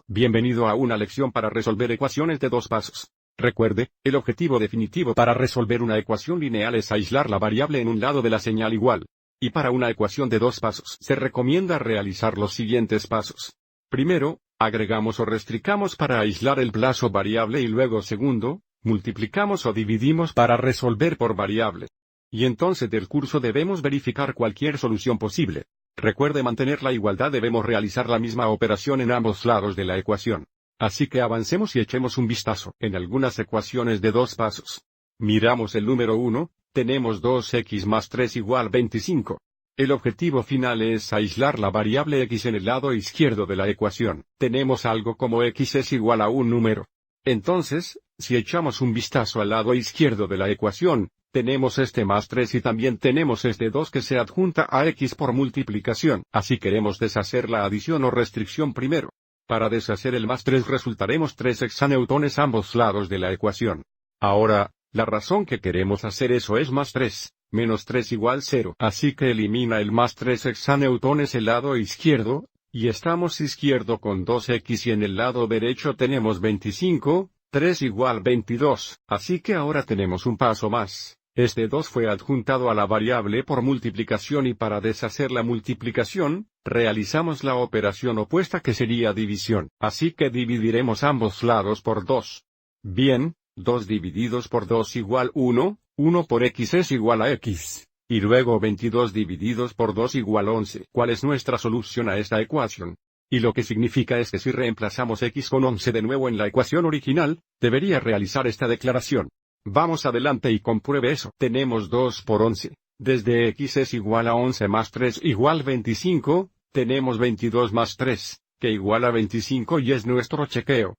Bienvenido a una lección para resolver ecuaciones de dos pasos. Recuerde, el objetivo definitivo para resolver una ecuación lineal es aislar la variable en un lado de la señal igual. Y para una ecuación de dos pasos se recomienda realizar los siguientes pasos. Primero, agregamos o restringamos para aislar el plazo variable y luego segundo, multiplicamos o dividimos para resolver por variable. Y entonces del curso debemos verificar cualquier solución posible. Recuerde mantener la igualdad, debemos realizar la misma operación en ambos lados de la ecuación. Así que avancemos y echemos un vistazo en algunas ecuaciones de dos pasos. Miramos el número 1, tenemos 2x más 3 igual 25. El objetivo final es aislar la variable x en el lado izquierdo de la ecuación. Tenemos algo como x es igual a un número. Entonces, si echamos un vistazo al lado izquierdo de la ecuación, tenemos este más 3 y también tenemos este 2 que se adjunta a x por multiplicación. Así queremos deshacer la adición o restricción primero. Para deshacer el más 3 resultaremos 3 hexanewtones ambos lados de la ecuación. Ahora, la razón que queremos hacer eso es más 3, menos 3 igual 0. Así que elimina el más 3 hexanewtones el lado izquierdo, y estamos izquierdo con 2x y en el lado derecho tenemos 25, 3 igual 22. Así que ahora tenemos un paso más. Este 2 fue adjuntado a la variable por multiplicación y para deshacer la multiplicación, realizamos la operación opuesta que sería división. Así que dividiremos ambos lados por 2. Bien, 2 divididos por 2 igual 1, 1 por x es igual a x. Y luego 22 divididos por 2 igual 11. ¿Cuál es nuestra solución a esta ecuación? Y lo que significa es que si reemplazamos x con 11 de nuevo en la ecuación original, debería realizar esta declaración. Vamos adelante y compruebe eso. Tenemos 2 por 11. Desde x es igual a 11 más 3 igual 25, tenemos 22 más 3, que igual a 25 y es nuestro chequeo.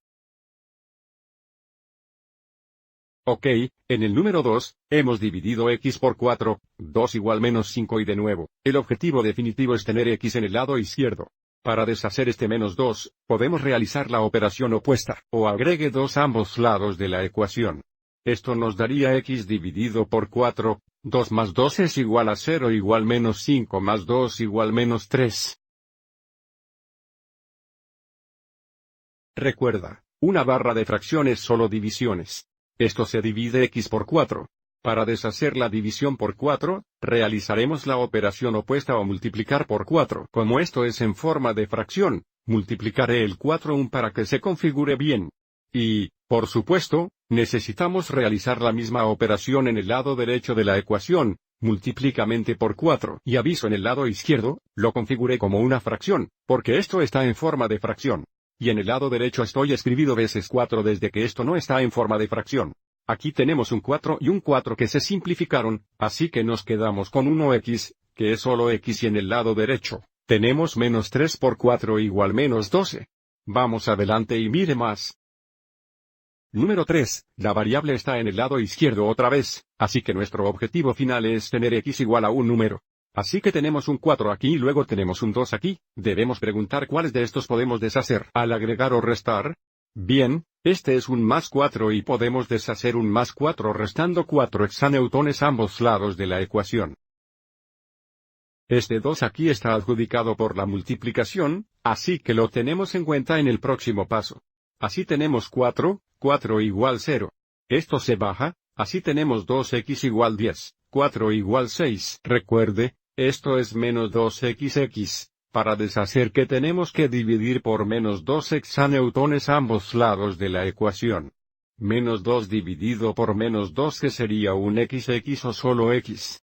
Ok, en el número 2, hemos dividido x por 4, 2 igual menos 5 y de nuevo, el objetivo definitivo es tener x en el lado izquierdo. Para deshacer este menos 2, podemos realizar la operación opuesta, o agregue 2 a ambos lados de la ecuación. Esto nos daría x dividido por 4, 2 más 2 es igual a 0 igual menos 5 más 2 igual menos 3. Recuerda, una barra de fracciones solo divisiones. Esto se divide x por 4. Para deshacer la división por 4, realizaremos la operación opuesta o multiplicar por 4. Como esto es en forma de fracción, multiplicaré el 4 para que se configure bien. Y, por supuesto, necesitamos realizar la misma operación en el lado derecho de la ecuación, multiplícamente por 4. Y aviso en el lado izquierdo, lo configuré como una fracción, porque esto está en forma de fracción. Y en el lado derecho estoy escribido veces 4 desde que esto no está en forma de fracción. Aquí tenemos un 4 y un 4 que se simplificaron, así que nos quedamos con 1x, que es solo x y en el lado derecho, tenemos menos 3 por 4 igual menos 12. Vamos adelante y mire más. Número 3, la variable está en el lado izquierdo otra vez, así que nuestro objetivo final es tener x igual a un número. Así que tenemos un 4 aquí y luego tenemos un 2 aquí, debemos preguntar cuáles de estos podemos deshacer al agregar o restar. Bien, este es un más 4 y podemos deshacer un más 4 restando 4 hexanewtones ambos lados de la ecuación. Este 2 aquí está adjudicado por la multiplicación, así que lo tenemos en cuenta en el próximo paso. Así tenemos 4, 4 igual 0. Esto se baja, así tenemos 2x igual 10, 4 igual 6. Recuerde, esto es menos 2xx. Para deshacer que tenemos que dividir por menos 2 hexanewtones ambos lados de la ecuación. Menos 2 dividido por menos 2 que sería un xx o solo x.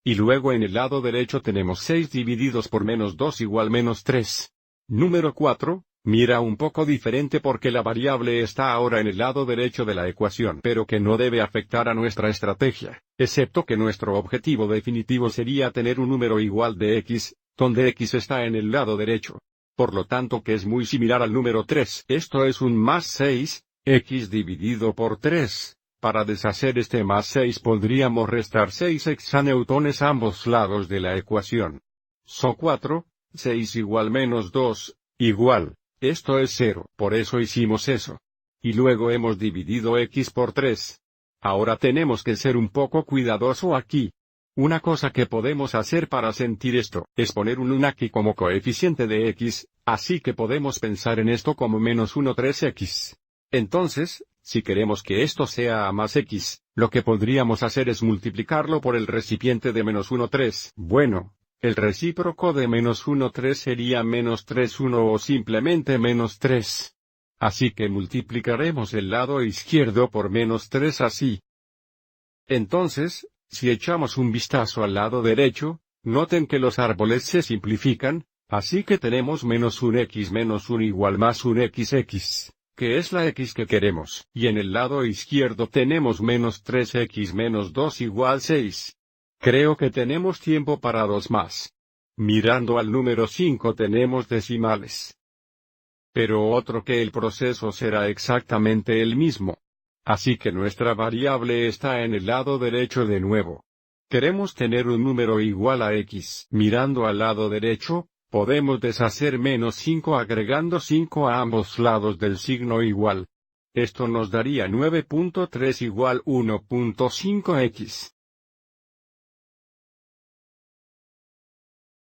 Y luego en el lado derecho tenemos 6 divididos por menos 2 igual menos 3. Número 4, mira un poco diferente porque la variable está ahora en el lado derecho de la ecuación, pero que no debe afectar a nuestra estrategia, excepto que nuestro objetivo definitivo sería tener un número igual de x, donde x está en el lado derecho. Por lo tanto que es muy similar al número 3. Esto es un más 6, x dividido por 3. Para deshacer este más 6 podríamos restar 6 hexanewtones a ambos lados de la ecuación. So 4, 6 igual menos 2, igual. Esto es 0, por eso hicimos eso. Y luego hemos dividido x por 3. Ahora tenemos que ser un poco cuidadoso aquí. Una cosa que podemos hacer para sentir esto, es poner un aquí como coeficiente de x, así que podemos pensar en esto como -1 3x. Entonces, si queremos que esto sea a más x, lo que podríamos hacer es multiplicarlo por el recipiente de -1 3. Bueno, el recíproco de -1 3 sería -3 1 o simplemente -3. Así que multiplicaremos el lado izquierdo por -3 así. Entonces, si echamos un vistazo al lado derecho, noten que los árboles se simplifican, así que tenemos -1x -1 igual más un xx, que es la x que queremos, y en el lado izquierdo tenemos -3x -2 igual 6. Creo que tenemos tiempo para dos más. Mirando al número 5 tenemos decimales. Pero otro que el proceso será exactamente el mismo. Así que nuestra variable está en el lado derecho de nuevo. Queremos tener un número igual a x. Mirando al lado derecho, podemos deshacer -5 agregando 5 a ambos lados del signo igual. Esto nos daría 9.3 igual 1.5x.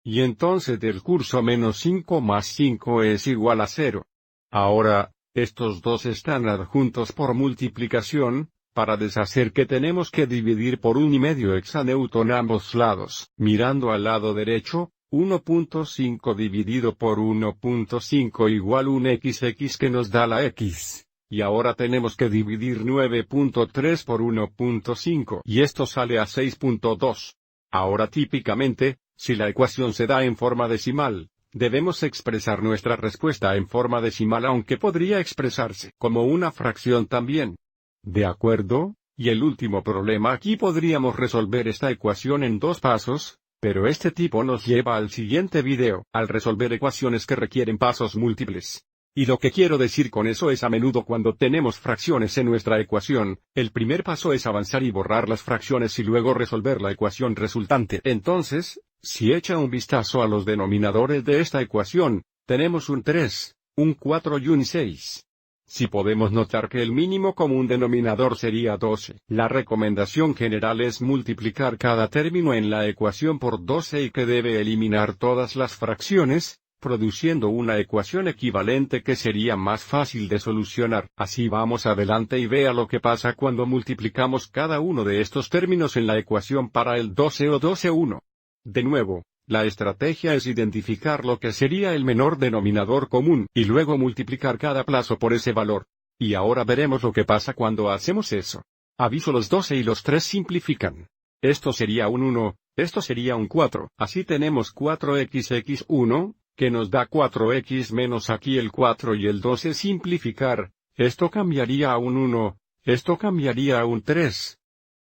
Y entonces del curso -5 más 5 es igual a 0. Ahora, estos dos están adjuntos por multiplicación, para deshacer que tenemos que dividir por 1,5 hexanewton ambos lados. Mirando al lado derecho, 1.5 dividido por 1.5 igual un xx que nos da la x. Y ahora tenemos que dividir 9.3 por 1.5 y esto sale a 6.2. Ahora típicamente, si la ecuación se da en forma decimal, debemos expresar nuestra respuesta en forma decimal aunque podría expresarse como una fracción también. ¿De acuerdo? Y el último problema aquí podríamos resolver esta ecuación en dos pasos, pero este tipo nos lleva al siguiente video, al resolver ecuaciones que requieren pasos múltiples. Y lo que quiero decir con eso es a menudo cuando tenemos fracciones en nuestra ecuación, el primer paso es avanzar y borrar las fracciones y luego resolver la ecuación resultante. Entonces, si echa un vistazo a los denominadores de esta ecuación, tenemos un 3, un 4 y un 6. Si podemos notar que el mínimo común denominador sería 12. La recomendación general es multiplicar cada término en la ecuación por 12 y que debe eliminar todas las fracciones, produciendo una ecuación equivalente que sería más fácil de solucionar. Así vamos adelante y vea lo que pasa cuando multiplicamos cada uno de estos términos en la ecuación para el 12 o 12,1. De nuevo, la estrategia es identificar lo que sería el menor denominador común, y luego multiplicar cada plazo por ese valor. Y ahora veremos lo que pasa cuando hacemos eso. Aviso, los 12 y los 3 simplifican. Esto sería un 1, esto sería un 4. Así tenemos 4xx1, que nos da 4x menos aquí el 4 y el 12 simplificar. Esto cambiaría a un 1, esto cambiaría a un 3.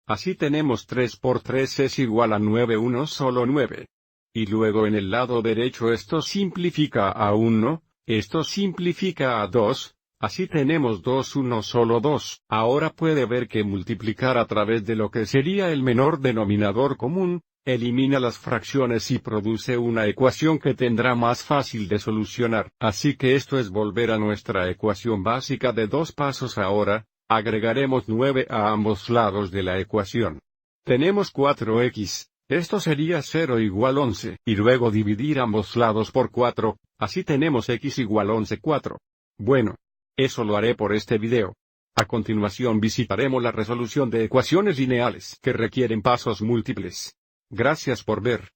Así tenemos 3 por 3 es igual a 9, 1 solo 9. Y luego en el lado derecho esto simplifica a 1, esto simplifica a 2, así tenemos 2, 1 solo 2. Ahora puede ver que multiplicar a través de lo que sería el menor denominador común, elimina las fracciones y produce una ecuación que tendrá más fácil de solucionar. Así que esto es volver a nuestra ecuación básica de dos pasos ahora. Agregaremos 9 a ambos lados de la ecuación. Tenemos 4x, esto sería 0 igual 11, y luego dividir ambos lados por 4, así tenemos x igual 11 4. Bueno, eso lo haré por este video. A continuación visitaremos la resolución de ecuaciones lineales que requieren pasos múltiples. Gracias por ver.